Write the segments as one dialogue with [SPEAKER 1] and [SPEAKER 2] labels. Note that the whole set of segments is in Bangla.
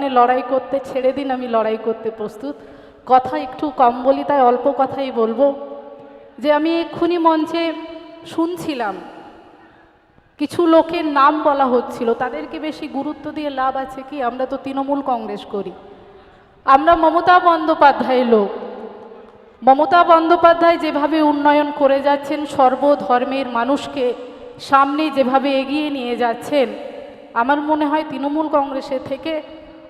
[SPEAKER 1] ময়দানে লড়াই করতে ছেড়ে দিন, আমি লড়াই করতে প্রস্তুত। কথা একটু কম বলি, তাই অল্প কথাই বলবো। যে আমি এক্ষুনি মঞ্চে শুনছিলাম কিছু লোকের নাম বলা হচ্ছিল, তাদেরকে বেশি গুরুত্ব দিয়ে লাভ আছে কি? আমরা তো তৃণমূল কংগ্রেস করি, আমরা মমতা বন্দ্যোপাধ্যায়ের লোক। মমতা বন্দ্যোপাধ্যায় যেভাবে উন্নয়ন করে যাচ্ছেন, সর্বধর্মের মানুষকে সামনে যেভাবে এগিয়ে নিয়ে যাচ্ছেন, আমার মনে হয় তৃণমূল কংগ্রেসের থেকে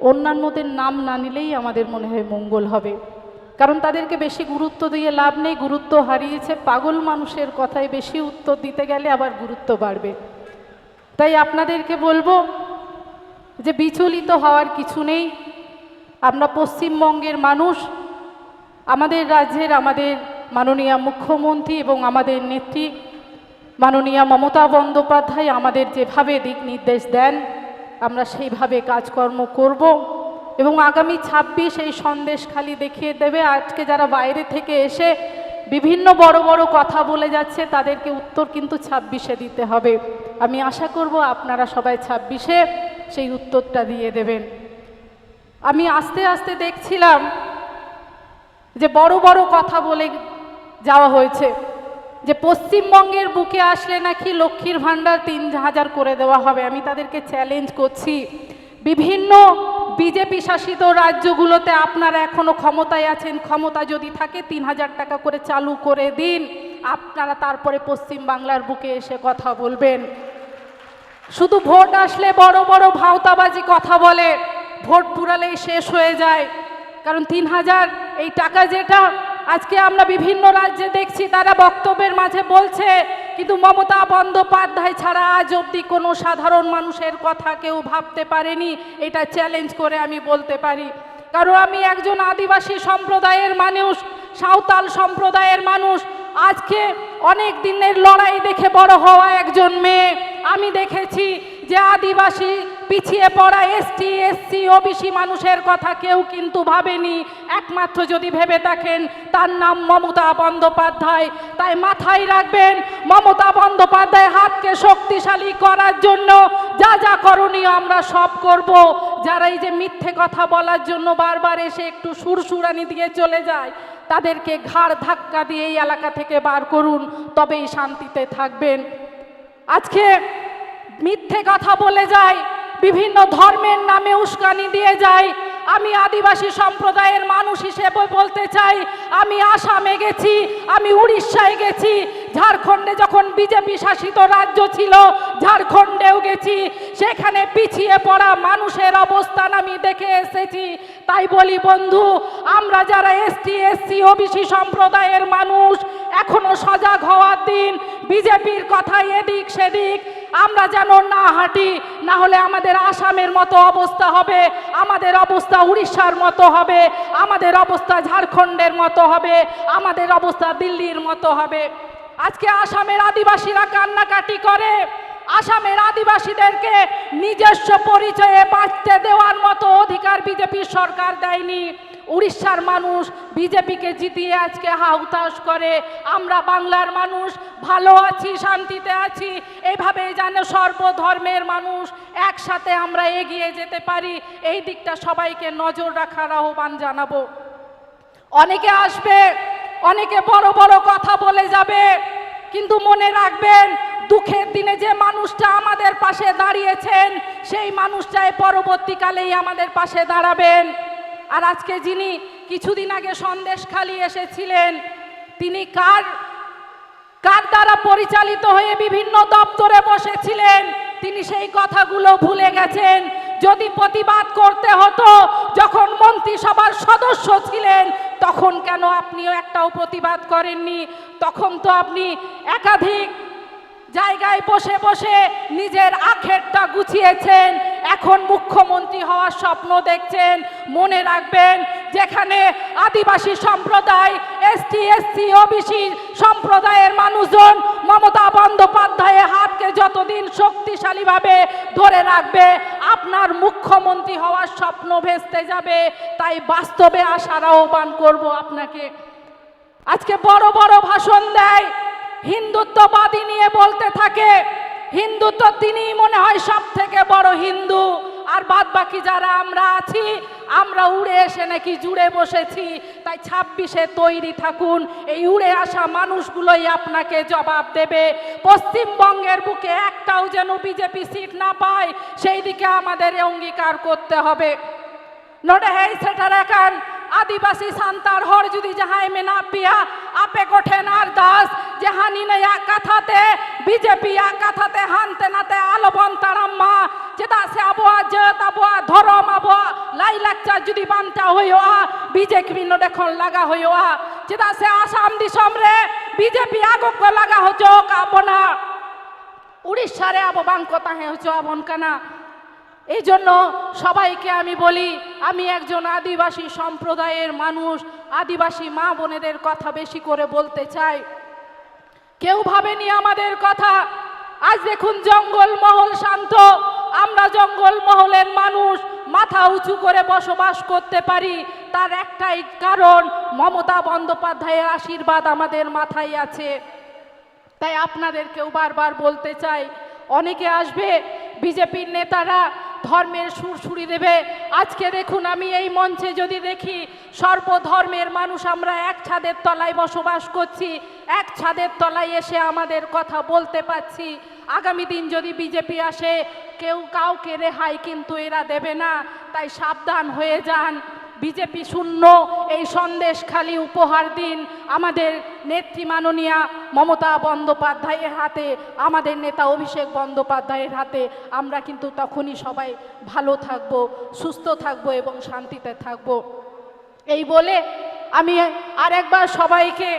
[SPEAKER 1] অন্যান্যদের নাম না নিলেই আমাদের মনে হয় মঙ্গল হবে। কারণ তাদেরকে বেশি গুরুত্ব দিয়ে লাভ নেই, গুরুত্ব হারিয়েছে। পাগল মানুষের কথায় বেশি উত্তর দিতে গেলে আবার গুরুত্ব বাড়বে। তাই আপনাদেরকে বলবো যে বিচলিত হওয়ার কিছু নেই। আমরা পশ্চিমবঙ্গের মানুষ, আমাদের রাজ্যের আমাদের মাননীয় মুখ্যমন্ত্রী এবং আমাদের নেত্রী মাননীয়া মমতা বন্দ্যোপাধ্যায় আমাদের যেভাবে দিক নির্দেশ দেন, আমরা সেইভাবে কাজকর্ম করব এবং আগামী 26 এই সন্দেশখালি দেখিয়ে দেবে। আজকে যারা বাইরে থেকে এসে বিভিন্ন বড় বড় কথা বলে যাচ্ছে, তাদেরকে উত্তর কিন্তু 26-এ দিতে হবে। আমি আশা করব আপনারা সবাই 26-এ সেই উত্তরটা দিয়ে দেবেন। আমি আস্তে আস্তে দেখছিলাম যে বড় বড় কথা বলে যাওয়া হয়েছে যে পশ্চিমবঙ্গের বুকে আসলে নাকি লক্ষ্মীর ভাণ্ডার 3000 করে দেওয়া হবে। আমি তাদেরকে চ্যালেঞ্জ করছি, বিভিন্ন বিজেপি শাসিত রাজ্যগুলোতে আপনারা এখনো ক্ষমতায় আছেন, ক্ষমতা যদি থাকে 3000 টাকা করে চালু করে দিন, আপনারা তারপরে পশ্চিম বাংলার বুকে এসে কথা বলবেন। শুধু ভোট আসলে বড় বড় ভাওতাবাজি কথা বলে, ভোট পুরালেই শেষ হয়ে যায়। কারণ 3000 এই টাকা যেটা আজকে আমরা বিভিন্ন রাজ্যে দেখছি তারা বক্তব্যের মাঝে বলছে, কিন্তু মমতা বন্দ্যোপাধ্যায় ছাড়া আজ অবধি কোনো সাধারণ মানুষের কথা কেউ ভাবতে পারেনি। এটা চ্যালেঞ্জ করে আমি বলতে পারি। কারণ আমি একজন আদিবাসী সম্প্রদায়ের মানুষ, সাঁওতাল সম্প্রদায়ের মানুষ। আজকে অনেক দিনের লড়াই দেখে বড় হওয়া একজন মেয়ে। আমি দেখেছি যে আদিবাসী পিছিয়ে পড়া এসটি এসসি ওবিসি মানুষের কথা কেউ কিন্তু ভাবেনি। একমাত্র যদি ভেবে থাকেন তার নাম মমতা বন্দ্যোপাধ্যায়। তাই মাথায় রাখবেন, মমতা বন্দ্যোপাধ্যায় হাতকে শক্তিশালী করার জন্য যা যা করণীয় আমরা সব করব। যারা এই যে মিথ্যে কথা বলার জন্য বারবার এসে একটু সুরসুরানি দিয়ে চলে যায়, তাদেরকে ঘাড় ধাক্কা দিয়ে এই এলাকা থেকে বার করুন, তবেই শান্তিতে থাকবেন। আজকে মিথ্যে কথা বলে যায়, বিভিন্ন ধর্মের নামে উস্কানি দিয়ে যায়। আমি আদিবাসী সম্প্রদায়ের মানুষ হিসেবে বলতে চাই, আমি আসামে গেছি, আমি উড়িষ্যায় গেছি, ঝাড়খণ্ডে যখন বিজেপি শাসিত রাজ্য ছিল ঝাড়খণ্ডেও গেছি। সেখানে পিছিয়ে পড়া মানুষের অবস্থান আমি দেখে এসেছি। তাই বলি বন্ধু, আমরা যারা এসটি এসসি ওবিসি সম্প্রদায়ের মানুষ, এখনো সজাগ হওয়ার দিন। বিজেপির কথায় এদিক সেদিক আমরা যেন না হাঁটি, না হলে আমাদের আসামের মতো অবস্থা হবে, আমাদের অবস্থা উড়িষ্যার মতো হবে, আমাদের অবস্থা ঝাড়খণ্ডের মতো হবে, আমাদের অবস্থা দিল্লির মতো হবে। আজকে আসামের আদিবাসীরা কান্নাকাটি করে, আসামের আদিবাসীদেরকে নিজস্ব পরিচয়ে বাঁচতে দেওয়ার মতো অধিকার বিজেপির সরকার দেয়নি। উড়িষ্যার মানুষ বিজেপিকে জিতিয়ে আজকে হাহুতাশ করে। আমরা বাংলার মানুষ ভালো আছি, শান্তিতে আছি। এভাবে যেন সর্বধর্মের মানুষ একসাথে আমরা এগিয়ে যেতে পারি, এই দিকটা সবাইকে নজর রাখার আহ্বান জানাবো। অনেকে আসবে, অনেকে বড় বড় কথা বলে যাবে, কিন্তু মনে রাখবেন দুঃখের দিনে যে মানুষটা আমাদের পাশে দাঁড়িয়েছেন, সেই মানুষটাই পরবর্তীকালেই আমাদের পাশে দাঁড়াবেন। আর আজকে যিনি কিছুদিন আগে সন্দেশখালি এসেছিলেন, তিনি কার দ্বারা পরিচালিত হয়ে বিভিন্ন দপ্তরে বসেছিলেন, তিনি সেই কথাগুলো ভুলে গেছেন। যদি প্রতিবাদ করতে হতো যখন মন্ত্রিসভার সদস্য ছিলেন, তখন কেন আপনিও একটাও প্রতিবাদ করেননি? তখন তো আপনি একাধিক জায়গায় বসে বসে নিজের আখেরটা গুছিয়েছেন, এখন মুখ্যমন্ত্রী হওয়ার স্বপ্ন দেখছেন। মনে রাখবেন, যেখানে আদিবাসী সম্প্রদায়, এসটি এসসি ওবিসি সম্প্রদায়ের মানুষজন মমতা বন্দ্যোপাধ্যায়ের হাতকে যতদিন শক্তিশালীভাবে ধরে রাখবে, আপনার মুখ্যমন্ত্রী হওয়ার স্বপ্ন ভেস্তে যাবে। তাই বাস্তবে আসার আহ্বান করব আপনাকে। আজকে বড় বড় ভাষণ দেয়, হিন্দুত্ববাদী নিয়ে বলতে থাকে। হিন্দুত্ব তিনিই মনে হয় সব থেকে বড় হিন্দু। আর বাদ বাকি যারা আমরা আছি আমরা উড়ে এসে নাকি জুড়ে বসেছি। তাই 26-এ তৈরি থাকুন, এই উড়ে আসা মানুষগুলোই আপনাকে জবাব দেবে। পশ্চিমবঙ্গের বুকে একটাও যেন বিজেপি সিট না পায় সেই দিকে আমাদের অঙ্গীকার করতে হবে। নডে হেই সেটার একান আদিবাসী সান্তার হর যদি যাহাই মেনা পিয়া আপে কঠেন আর দাস জাহানি না এক কথাতে বিজেপি এক কথাতে হানতে নাতে আলোবন তারাম্মা চেতা সে আবহাওয়া জেত আবহাওয়া ধরম আবহাওয়া লাই লাকচার যদি বান্তা হইয়া বিজেপি নডেখন লাগা হইয়া চেতা সে আসাম দিসমরে বিজেপি আগক লাগা হচক আপনা উড়িষ্যারে আবো বাঙ্ক তাহে হচ আবন কানা। এই জন্য সবাইকে আমি বলি, আমি একজন আদিবাসী সম্প্রদায়ের মানুষ, আদিবাসী মা বোনেদের কথা বেশি করে বলতে চাই। কেউ ভাবেনি আমাদের কথা। আজ দেখুন জঙ্গলমহল শান্ত, আমরা জঙ্গলমহলের মানুষ মাথা উঁচু করে বসবাস করতে পারি। তার একটাই কারণ, মমতা বন্দ্যোপাধ্যায়ের আশীর্বাদ আমাদের মাথায় আছে। তাই আপনাদেরকেও বারবার বলতে চাই, অনেকে আসবে বিজেপির নেতারা ধর্মের সুরসুরি দেবে। আজকে দেখুন আমি এই মঞ্চে যদি দেখি সর্বধর্মের মানুষ আমরা এক ছাদের তলায় বসবাস করছি, এক ছাদের তলায় এসে আমাদের কথা বলতে পারছি। আগামী দিন যদি বিজেপি আসে কেউ কাউকে রেহাই কিন্তু এরা দেবে না। তাই সাবধান হয়ে যান। বিজেপি শূন্য এই সন্দেশ খালি উপহার দিন আমাদের নেত্রী মাননীয়া মমতা বন্দ্যোপাধ্যায়ের হাতে, আমাদের নেতা অভিষেক বন্দ্যোপাধ্যায়ের হাতে। আমরা কিন্তু তখনই সবাই ভালো থাকব, সুস্থ থাকব এবং শান্তিতে থাকব। এই বলে আমি আরেকবার সবাইকে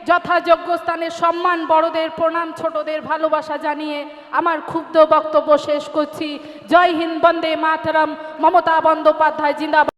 [SPEAKER 1] যথাযোগ্য স্থানে সম্মান, বড়দের প্রণাম, ছোটদের ভালোবাসা জানিয়ে আমার ক্ষুব্ধ বক্তব্য শেষ করছি। জয় হিন্দ, বন্দে মাতরম, মমতা বন্দ্যোপাধ্যায় জিন্দাবাদ।